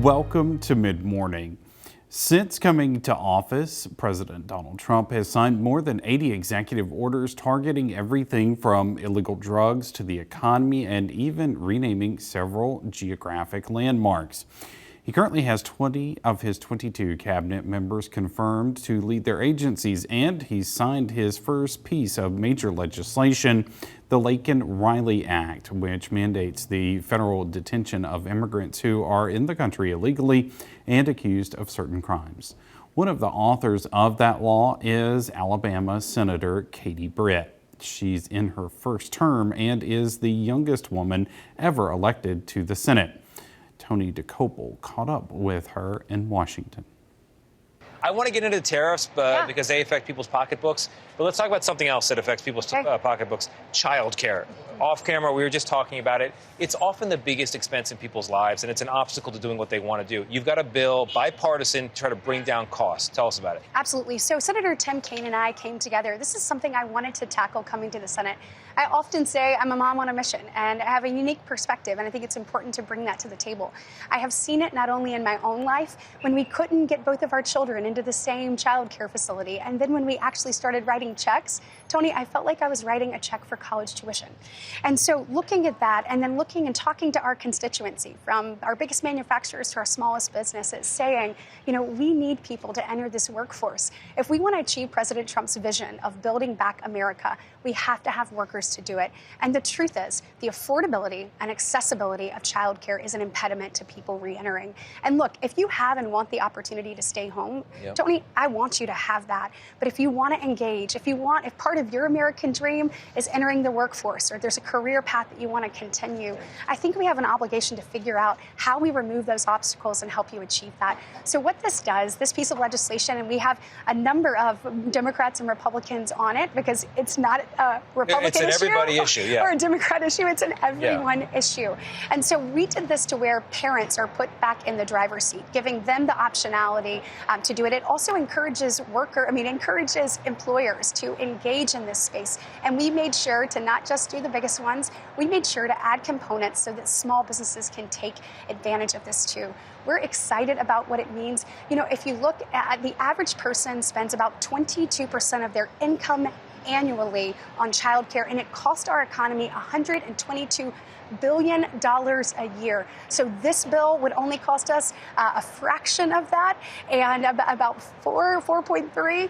Welcome to Mid-Morning. Since coming to office, President Donald Trump has signed more than 80 executive orders targeting everything from illegal drugs to the economy and even renaming several geographic landmarks. He currently has 20 of his 22 cabinet members confirmed to lead their agencies, and he's signed his first piece of major legislation, the Laken-Riley Act, which mandates the federal detention of immigrants who are in the country illegally and accused of certain crimes. One of the authors of that law is Alabama Senator Katie Britt. She's in her first term and is the youngest woman ever elected to the Senate. Tony DeCopel caught up with her in Washington. I want to get into tariffs because they affect people's pocketbooks. But let's talk about something else that affects people's pocketbooks, child care. Off camera, we were just talking about it. It's often the biggest expense in people's lives, and it's an obstacle to doing what they want to do. You've got a bill, bipartisan, to try to bring down costs. Tell us about it. Absolutely. So Senator Tim Kaine and I came together. This is something I wanted to tackle coming to the Senate. I often say I'm a mom on a mission, and I have a unique perspective, and I think it's important to bring that to the table. I have seen it not only in my own life, when we couldn't get both of our children into the same child care facility, and then when we actually started writing checks, Tony, I felt like I was writing a check for college tuition. And so looking at that and then looking and talking to our constituency, from our biggest manufacturers to our smallest businesses, saying, you know, we need people to enter this workforce. If we want to achieve President Trump's vision of building back America, we have to have workers to do it. And the truth is, the affordability and accessibility of childcare is an impediment to people re-entering. And look, if you have and want the opportunity to stay home, Tony, I want you to have that. But if you want to engage, if part of your American dream is entering the workforce, or there's a career path that you want to continue, I think we have an obligation to figure out how we remove those obstacles and help you achieve that. So what this does, this piece of legislation, and we have a number of Democrats and Republicans on it, because it's not a Republican issue. It's an everybody issue, or a Democrat issue. It's an everyone issue. And so we did this to where parents are put back in the driver's seat, giving them the optionality to do it. It also encourages employers to engage in this space. And we made sure to not just do the biggest ones, we made sure to add components so that small businesses can take advantage of this too. We're excited about what it means. You know, if you look at the average person spends about 22% of their income annually on childcare, and it cost our economy $122 billion a year. So this bill would only cost us a fraction of that, and about 4.3,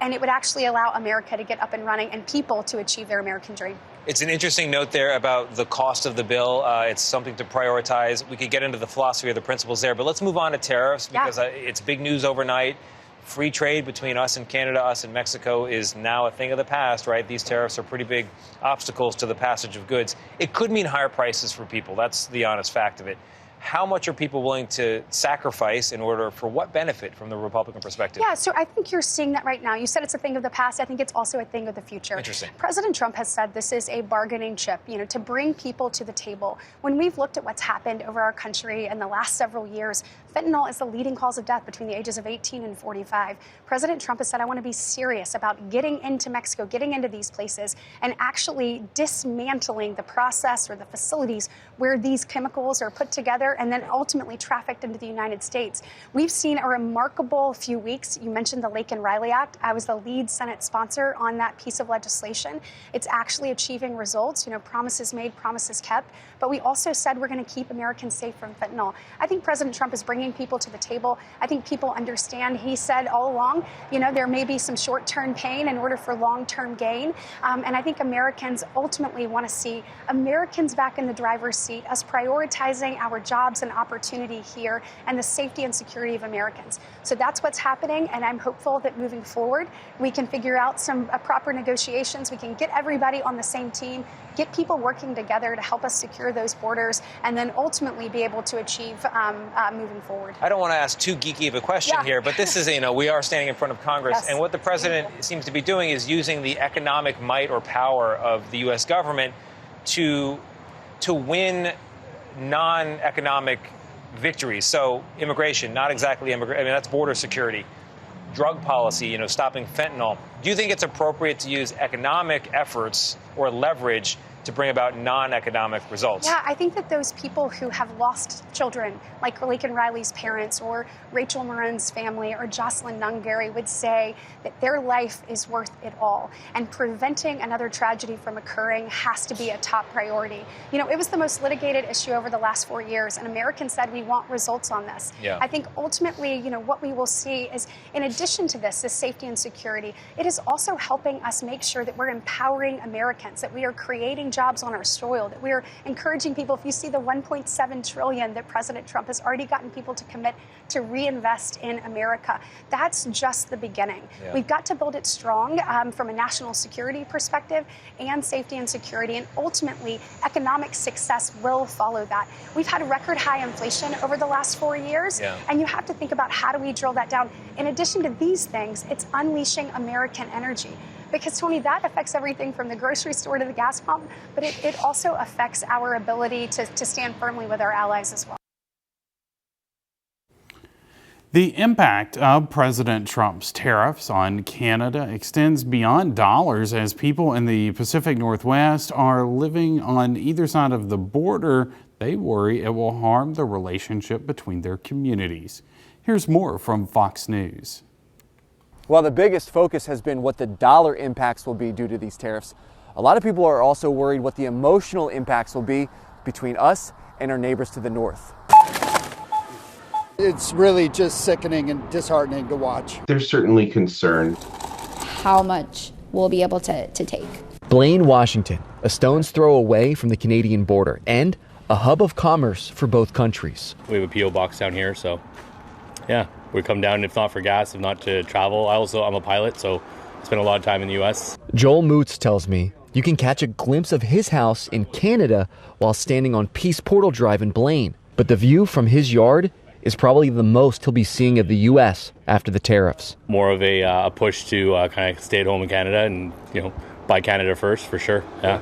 and it would actually allow America to get up and running and people to achieve their American dream. It's an interesting note there about the cost of the bill. It's something to prioritize. We could get into the philosophy or the principles there, but let's move on to tariffs, because it's big news overnight. Free trade between us and Canada, us and Mexico is now a thing of the past, right? These tariffs are pretty big obstacles to the passage of goods. It could mean higher prices for people. That's the honest fact of it. How much are people willing to sacrifice in order for what benefit from the Republican perspective? Yeah, so I think you're seeing that right now. You said it's a thing of the past. I think it's also a thing of the future. Interesting. President Trump has said this is a bargaining chip, you know, to bring people to the table. When we've looked at what's happened over our country in the last several years, fentanyl is the leading cause of death between the ages of 18 and 45. President Trump has said, I want to be serious about getting into Mexico, getting into these places, and actually dismantling the process or the facilities where these chemicals are put together and then ultimately trafficked into the United States. We've seen a remarkable few weeks. You mentioned the Laken-Riley Act. I was the lead Senate sponsor on that piece of legislation. It's actually achieving results, you know, promises made, promises kept. But we also said we're going to keep Americans safe from fentanyl. I think President Trump is bringing people to the table. I think people understand. He said all along, you know, there may be some short-term pain in order for long-term gain. And I think Americans ultimately want to see Americans back in the driver's seat, us prioritizing our jobs and opportunity here and the safety and security of Americans. So that's what's happening, and I'm hopeful that moving forward, we can figure out some proper negotiations. We can get everybody on the same team, get people working together to help us secure those borders, and then ultimately be able to achieve moving forward. I don't want to ask too geeky of a question here, but this is, you know, we are standing in front of Congress, and what the president seems to be doing is using the economic might or power of the U.S. government to win non-economic victories. So immigration, not exactly immigration. I mean, that's border security. Drug policy, you know, stopping fentanyl. Do you think it's appropriate to use economic efforts or leverage to bring about non-economic results. Yeah, I think that those people who have lost children, like Laken Riley's parents or Rachel Marin's family or Jocelyn Nungary, would say that their life is worth it all. And preventing another tragedy from occurring has to be a top priority. You know, it was the most litigated issue over the last 4 years, and Americans said we want results on this. Yeah. I think ultimately, you know, what we will see is, in addition to this safety and security, it is also helping us make sure that we're empowering Americans, that we are creating jobs on our soil, that we are encouraging people. If you see the $1.7 trillion that President Trump has already gotten people to commit to reinvest in America, that's just the beginning. Yeah. We've got to build it strong from a national security perspective and safety and security, and ultimately economic success will follow that. We've had record high inflation over the last 4 years, and you have to think about how do we drill that down. In addition to these things, it's unleashing American energy. Because, Tony, that affects everything from the grocery store to the gas pump, but it also affects our ability to stand firmly with our allies as well. The impact of President Trump's tariffs on Canada extends beyond dollars as people in the Pacific Northwest are living on either side of the border. They worry it will harm the relationship between their communities. Here's more from Fox News. While the biggest focus has been what the dollar impacts will be due to these tariffs, a lot of people are also worried what the emotional impacts will be between us and our neighbors to the north. It's really just sickening and disheartening to watch. There's certainly concern. How much we'll be able to take. Blaine, Washington, a stone's throw away from the Canadian border and a hub of commerce for both countries. We have a P.O. box down here, so yeah, we come down if not for gas, if not to travel. I'm a pilot, so I spend a lot of time in the U.S. Joel Moots tells me you can catch a glimpse of his house in Canada while standing on Peace Portal Drive in Blaine. But the view from his yard is probably the most he'll be seeing of the U.S. after the tariffs. More of a push to kind of stay at home in Canada and, buy Canada first, for sure, yeah.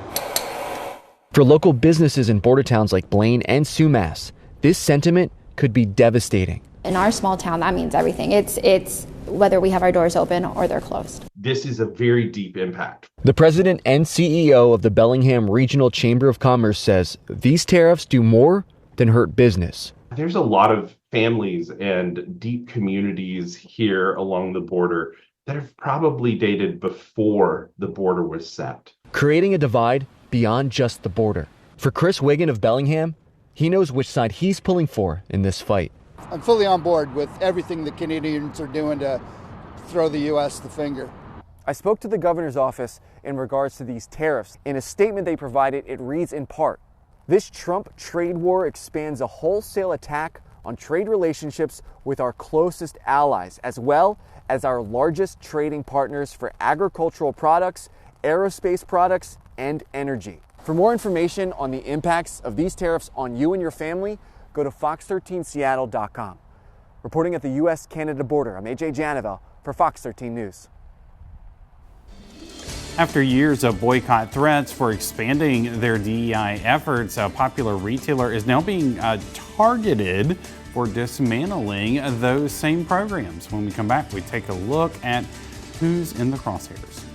For local businesses in border towns like Blaine and Sumas, this sentiment could be devastating. In our small town, that means everything. It's whether we have our doors open or they're closed. This is a very deep impact. The president and CEO of the Bellingham Regional Chamber of Commerce says these tariffs do more than hurt business. There's a lot of families and deep communities here along the border that have probably dated before the border was set. Creating a divide beyond just the border. For Chris Wiggin of Bellingham, he knows which side he's pulling for in this fight. I'm fully on board with everything the Canadians are doing to throw the U.S. the finger. I spoke to the governor's office in regards to these tariffs. In a statement they provided, it reads in part, "This Trump trade war expands a wholesale attack on trade relationships with our closest allies, as well as our largest trading partners for agricultural products, aerospace products, and energy." For more information on the impacts of these tariffs on you and your family, go to fox13seattle.com. Reporting at the U.S.-Canada border, I'm AJ Janovel for Fox 13 News. After years of boycott threats for expanding their DEI efforts, a popular retailer is now being targeted for dismantling those same programs. When we come back, we take a look at who's in the crosshairs.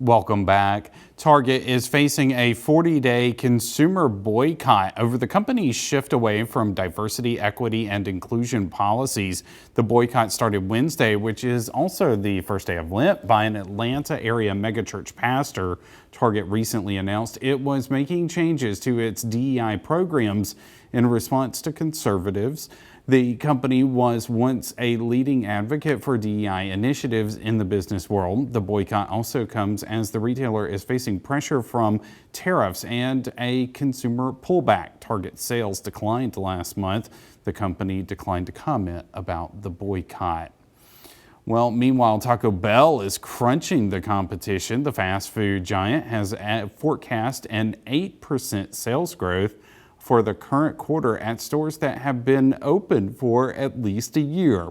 Welcome back. Target is facing a 40-day consumer boycott over the company's shift away from diversity, equity, and inclusion policies. The boycott started Wednesday, which is also the first day of Lent, by an Atlanta area megachurch pastor. Target recently announced it was making changes to its DEI programs in response to conservatives. The company was once a leading advocate for DEI initiatives in the business world. The boycott also comes as the retailer is facing pressure from tariffs and a consumer pullback. Target sales declined last month. The company declined to comment about the boycott. Well, meanwhile, Taco Bell is crunching the competition. The fast food giant has forecast an 8% sales growth for the current quarter at stores that have been open for at least a year.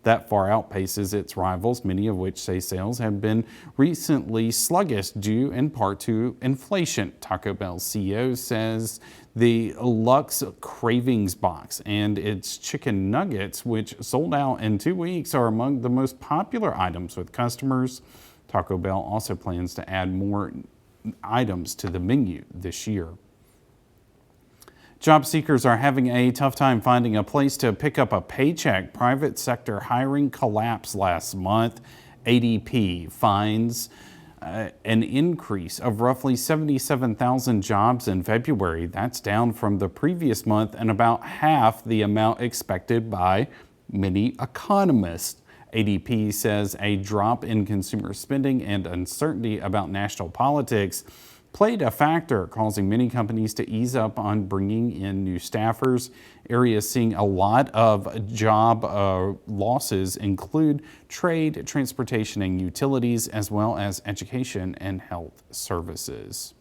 That far outpaces its rivals, many of which say sales have been recently sluggish due in part to inflation. Taco Bell's CEO says the Lux Cravings Box and its chicken nuggets, which sold out in 2 weeks, are among the most popular items with customers. Taco Bell also plans to add more items to the menu this year. Job seekers are having a tough time finding a place to pick up a paycheck. Private sector hiring collapsed last month. ADP finds an increase of roughly 77,000 jobs in February. That's down from the previous month and about half the amount expected by many economists. ADP says a drop in consumer spending and uncertainty about national politics played a factor, causing many companies to ease up on bringing in new staffers. Areas seeing a lot of job losses include trade, transportation, and utilities, as well as education and health services.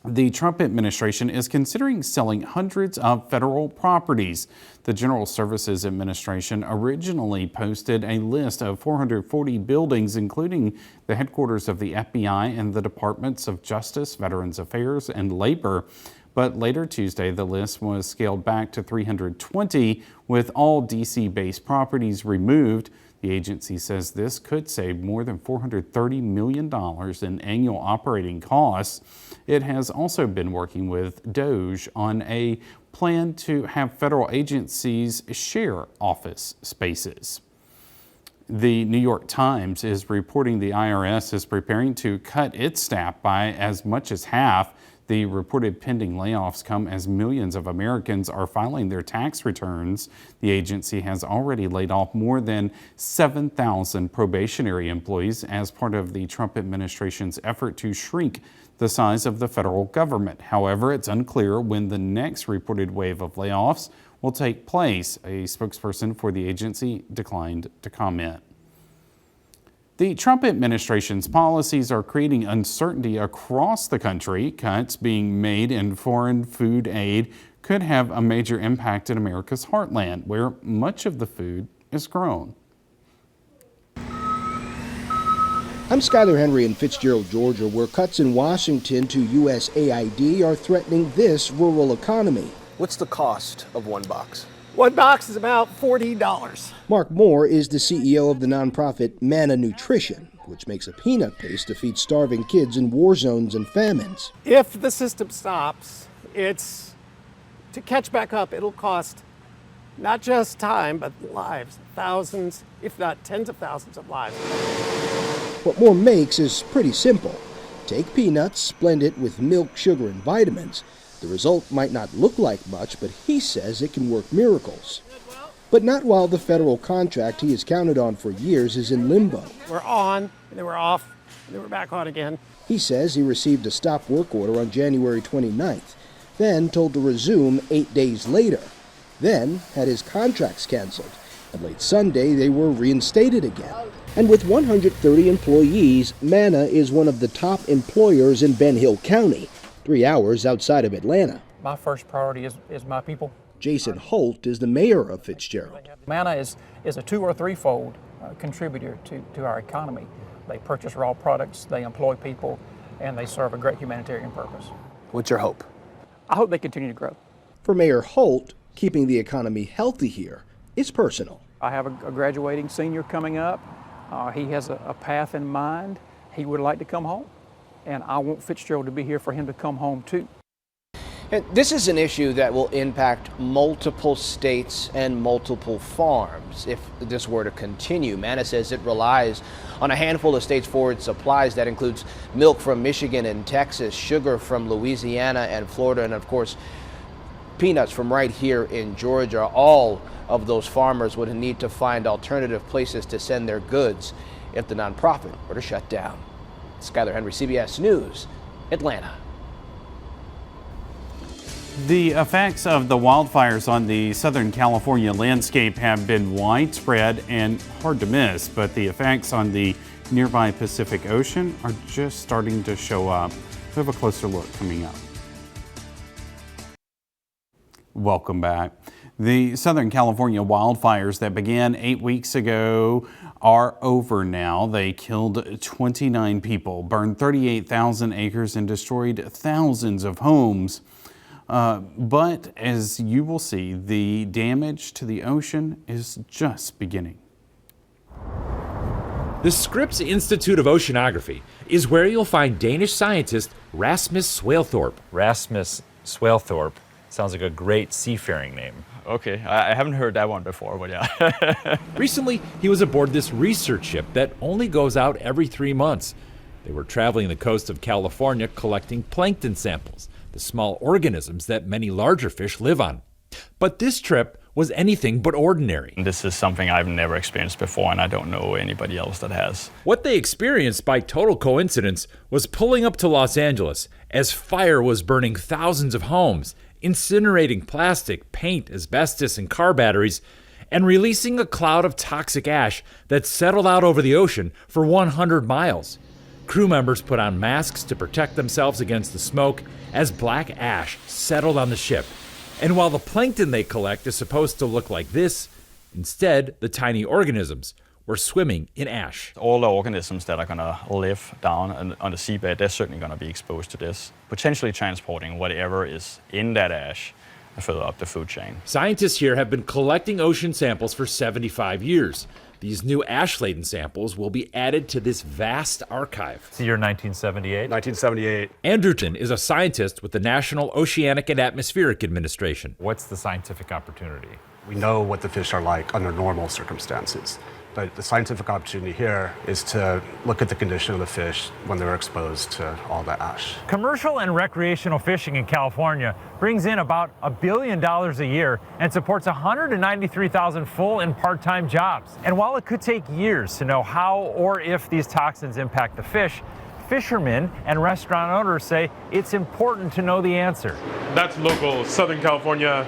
The Trump administration is considering selling hundreds of federal properties. The General Services Administration originally posted a list of 440 buildings, including the headquarters of the FBI and the Departments of Justice, Veterans Affairs, and Labor. But later Tuesday, the list was scaled back to 320, with all D.C.-based properties removed. The agency says this could save more than $430 million in annual operating costs. It has also been working with DOJ on a plan to have federal agencies share office spaces. The New York Times is reporting the IRS is preparing to cut its staff by as much as half. The reported pending layoffs come as millions of Americans are filing their tax returns. The agency has already laid off more than 7,000 probationary employees as part of the Trump administration's effort to shrink the size of the federal government. However, it's unclear when the next reported wave of layoffs will take place. A spokesperson for the agency declined to comment. The Trump administration's policies are creating uncertainty across the country. Cuts being made in foreign food aid could have a major impact in America's heartland, where much of the food is grown. I'm Skyler Henry in Fitzgerald, Georgia, where cuts in Washington to USAID are threatening this rural economy. What's the cost of one box? One box is about $40. Mark Moore is the CEO of the nonprofit Manna Nutrition, which makes a peanut paste to feed starving kids in war zones and famines. If the system stops, to catch back up, it'll cost not just time, but lives, thousands, if not tens of thousands of lives. What Moore makes is pretty simple. Take peanuts, blend it with milk, sugar, and vitamins. The result might not look like much, but he says it can work miracles. But not while the federal contract he has counted on for years is in limbo. We're on, and then we're off, and then we're back on again. He says he received a stop work order on January 29th, then told to resume 8 days later, then had his contracts canceled, and late Sunday they were reinstated again. And with 130 employees, Manna is one of the top employers in Ben Hill County, 3 hours outside of Atlanta. My first priority is my people. Jason Holt is the mayor of Fitzgerald. Manna is a 2- or 3-fold contributor to our economy. They purchase raw products, they employ people, and they serve a great humanitarian purpose. What's your hope? I hope they continue to grow. For Mayor Holt, keeping the economy healthy here is personal. I have a graduating senior coming up. He has a path in mind. He would like to come home, and I want Fitzgerald to be here for him to come home too. And this is an issue that will impact multiple states and multiple farms if this were to continue. Manna says it relies on a handful of states for its supplies. That includes milk from Michigan and Texas, sugar from Louisiana and Florida, and of course, peanuts from right here in Georgia. All of those farmers would need to find alternative places to send their goods if the nonprofit were to shut down. Skyler Henry, CBS News, Atlanta. The effects of the wildfires on the Southern California landscape have been widespread and hard to miss, but the effects on the nearby Pacific Ocean are just starting to show up. We have a closer look coming up. Welcome back. The Southern California wildfires that began 8 weeks ago are over now. They killed 29 people, burned 38,000 acres, and destroyed thousands of homes. But as you will see, the damage to the ocean is just beginning. The Scripps Institute of Oceanography is where you'll find Danish scientist Rasmus Swalethorpe. Rasmus Swalethorpe sounds like a great seafaring name. Okay, I haven't heard that one before, but yeah. Recently, he was aboard this research ship that only goes out every 3 months. They were traveling the coast of California collecting plankton samples, the small organisms that many larger fish live on. But this trip was anything but ordinary. This is something I've never experienced before, and I don't know anybody else that has. What they experienced by total coincidence was pulling up to Los Angeles as fire was burning thousands of homes, incinerating plastic, paint, asbestos, and car batteries, and releasing a cloud of toxic ash that settled out over the ocean for 100 miles. Crew members put on masks to protect themselves against the smoke as black ash settled on the ship. And while the plankton they collect is supposed to look like this, instead, the tiny organisms were swimming in ash. All the organisms that are going to live down on the seabed, they're certainly going to be exposed to this, potentially transporting whatever is in that ash further up the food chain. Scientists here have been collecting ocean samples for 75 years. These new ash-laden samples will be added to this vast archive. It's the year 1978? 1978. Anderton is a scientist with the National Oceanic and Atmospheric Administration. What's the scientific opportunity? We know what the fish are like under normal circumstances. But the scientific opportunity here is to look at the condition of the fish when they're exposed to all that ash. Commercial and recreational fishing in California brings in about $1 billion a year and supports 193,000 full and part-time jobs. And while it could take years to know how or if these toxins impact the fish, fishermen and restaurant owners say it's important to know the answer. That's local Southern California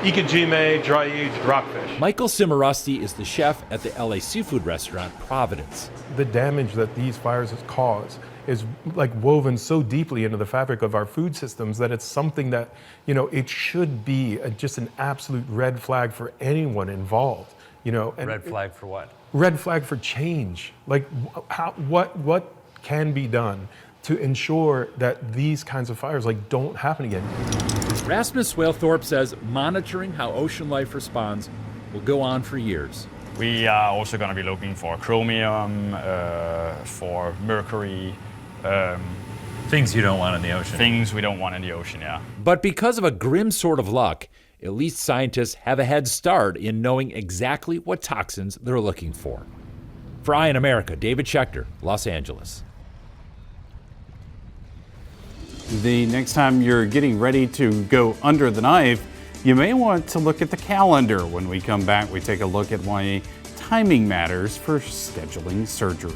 Ikejime dry-aged rockfish. Michael Cimarosti is the chef at the LA seafood restaurant Providence. The damage that these fires have caused is like woven so deeply into the fabric of our food systems that it's something that, it should be just an absolute red flag for anyone involved. And red flag for what? Red flag for change. Like what can be done to ensure that these kinds of fires don't happen again. Rasmus Swalethorpe says monitoring how ocean life responds will go on for years. We are also going to be looking for chromium, for mercury. Things you don't want in the ocean. Things we don't want in the ocean, yeah. But because of a grim sort of luck, at least scientists have a head start in knowing exactly what toxins they're looking for. For Eye in America, David Schechter, Los Angeles. The next time you're getting ready to go under the knife, you may want to look at the calendar. When we come back, we take a look at why timing matters for scheduling surgery.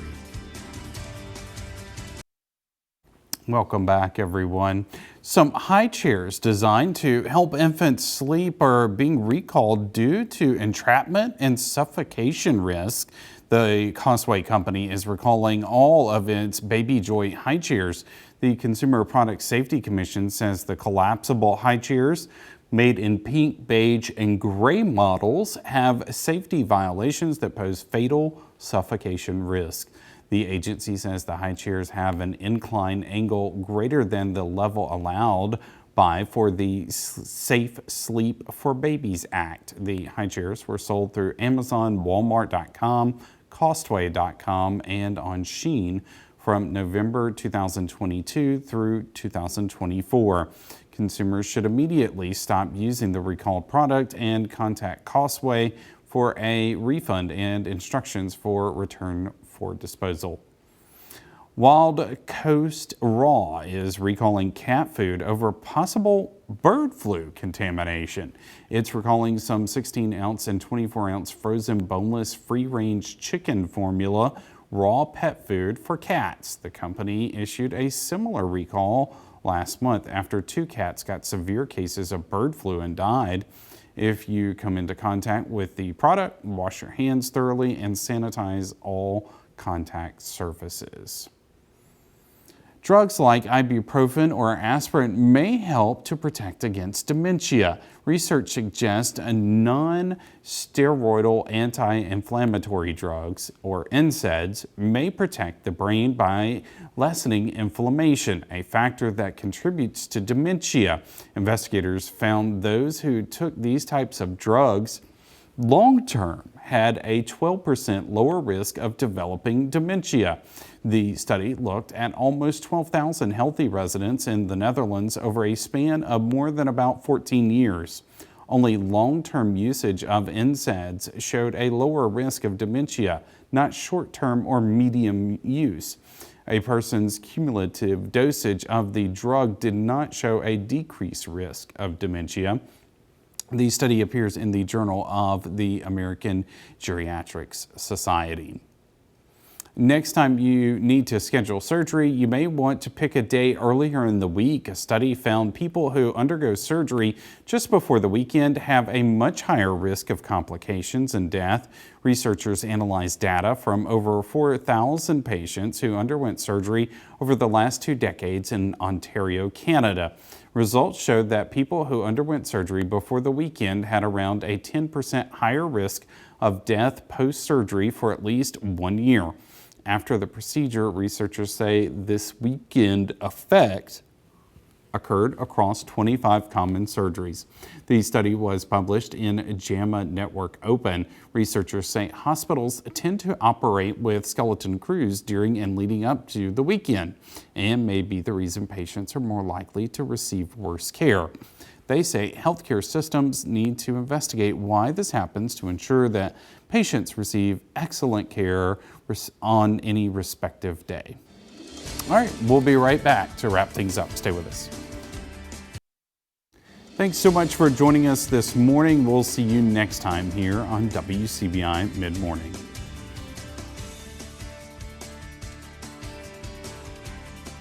Welcome back, everyone. Some high chairs designed to help infants sleep are being recalled due to entrapment and suffocation risk. The Causeway Company is recalling all of its Baby Joy high chairs. The Consumer Product Safety Commission says the collapsible high chairs made in pink, beige, and gray models have safety violations that pose fatal suffocation risk. The agency says the high chairs have an incline angle greater than the level allowed for the Safe Sleep for Babies Act. The high chairs were sold through Amazon, Walmart.com, Costway.com, and on Shein from November 2022 through 2024. Consumers should immediately stop using the recalled product and contact Causeway for a refund and instructions for return for disposal. Wild Coast Raw is recalling cat food over possible bird flu contamination. It's recalling some 16-ounce and 24-ounce frozen boneless free-range chicken formula raw pet food for cats. The company issued a similar recall last month after 2 cats got severe cases of bird flu and died. If you come into contact with the product, wash your hands thoroughly and sanitize all contact surfaces. Drugs like ibuprofen or aspirin may help to protect against dementia. Research suggests a non-steroidal anti-inflammatory drugs, or NSAIDs, may protect the brain by lessening inflammation, a factor that contributes to dementia. Investigators found those who took these types of drugs long-term had a 12% lower risk of developing dementia. The study looked at almost 12,000 healthy residents in the Netherlands over a span of more than about 14 years. Only long-term usage of NSAIDs showed a lower risk of dementia, not short-term or medium use. A person's cumulative dosage of the drug did not show a decreased risk of dementia. The study appears in the Journal of the American Geriatrics Society. Next time you need to schedule surgery, you may want to pick a day earlier in the week. A study found people who undergo surgery just before the weekend have a much higher risk of complications and death. Researchers analyzed data from over 4,000 patients who underwent surgery over the last 2 decades in Ontario, Canada. Results showed that people who underwent surgery before the weekend had around a 10% higher risk of death post-surgery for at least 1 year. After the procedure, researchers say this weekend effect occurred across 25 common surgeries. The study was published in JAMA Network Open. Researchers say hospitals tend to operate with skeleton crews during and leading up to the weekend, and may be the reason patients are more likely to receive worse care. They say healthcare systems need to investigate why this happens to ensure that patients receive excellent care on any respective day. All right, we'll be right back to wrap things up. Stay with us. Thanks so much for joining us this morning. We'll see you next time here on WCBI Mid-Morning.